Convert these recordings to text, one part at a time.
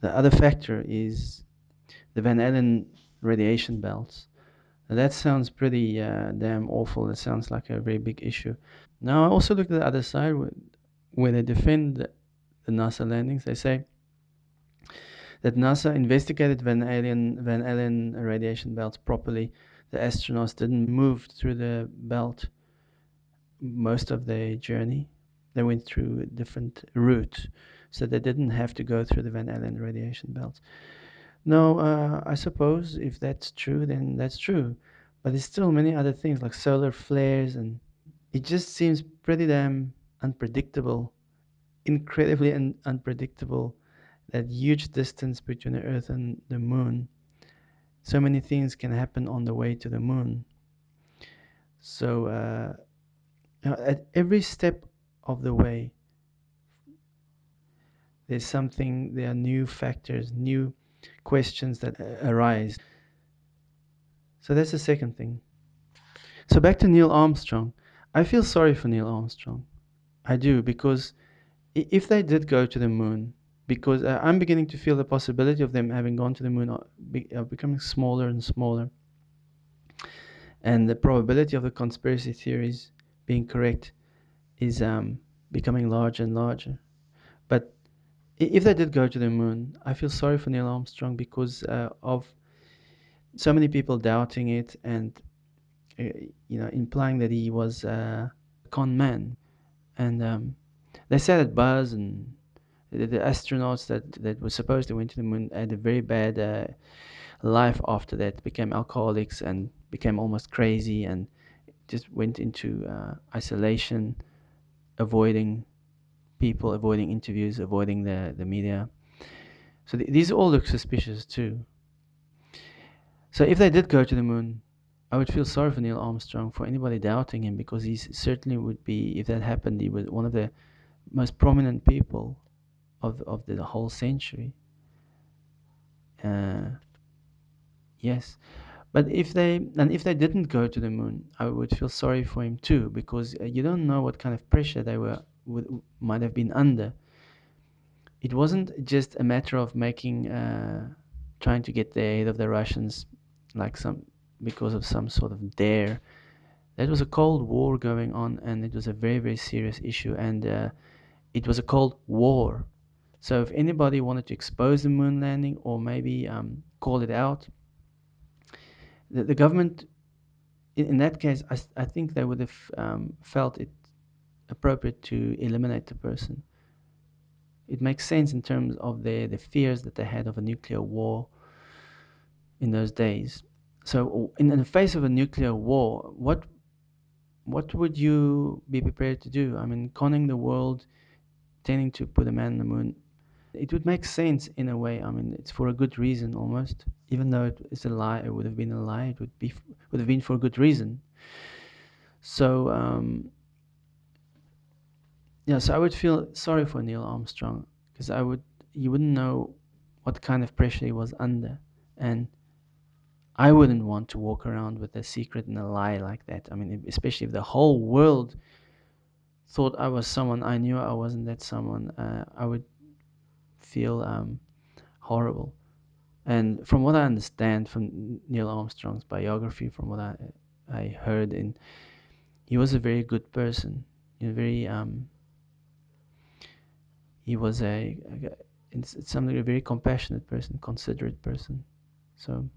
The other factor is the Van Allen radiation belts. Now, that sounds pretty damn awful. It sounds like a very big issue. Now, I also look at the other side where they defend the NASA landings. They say that NASA investigated Van Allen radiation belts properly. The astronauts didn't move through the belt most of their journey. They went through a different route, so they didn't have to go through the Van Allen radiation belts. No, I suppose if that's true, then that's true. But there's still many other things like solar flares, and it just seems pretty damn unpredictable, incredibly unpredictable. That huge distance between the Earth and the Moon. So many things can happen on the way to the Moon. So at every step of the way, there's something. There are new factors, new questions that arise. So that's the second thing. So back to Neil Armstrong. I feel sorry for Neil Armstrong. I do, because if they did go to the moon, because I'm beginning to feel the possibility of them having gone to the moon becoming smaller and smaller, and the probability of the conspiracy theories being correct is becoming larger and larger. But if they did go to the moon, I feel sorry for Neil Armstrong because of so many people doubting it and uh, implying that he was a con man. And they said that Buzz and the astronauts that were supposed to went to the moon had a very bad life after that, became alcoholics and became almost crazy and just went into isolation, avoiding people, avoiding interviews, avoiding the media. So these all look suspicious too. So if they did go to the moon, I would feel sorry for Neil Armstrong, for anybody doubting him, because he certainly would be, if that happened, he was one of the most prominent people of the whole century. Uh, yes, but if they didn't go to the moon, I would feel sorry for him too, because you don't know what kind of pressure they might have been under. It wasn't just a matter of making trying to get the aid of the Russians, like some because of some sort of dare. There was a Cold War going on, and it was a very, very serious issue, and it was a Cold War. So if anybody wanted to expose the moon landing or maybe call it out, the government, in that case, I think they would have felt it appropriate to eliminate the person. It makes sense in terms of the fears that they had of a nuclear war in those days. So, in the face of a nuclear war, what would you be prepared to do? I mean, conning the world, tending to put a man on the moon. It would make sense in a way. I mean, it's for a good reason almost. Even though it's a lie, it would have been a lie. It would have been for a good reason. So yeah, so I would feel sorry for Neil Armstrong because you wouldn't know what kind of pressure he was under, and I wouldn't want to walk around with a secret and a lie like that. I mean, especially if the whole world thought I was someone I knew I wasn't that someone. I would feel horrible. And from what I understand from Neil Armstrong's biography, from what I heard, he was a very good person. Very he was it's something a very compassionate person, considerate person. So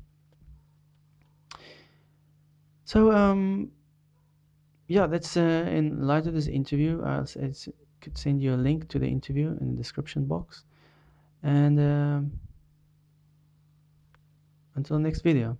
so yeah, that's in light of this interview, could send you a link to the interview in the description box. And until next video.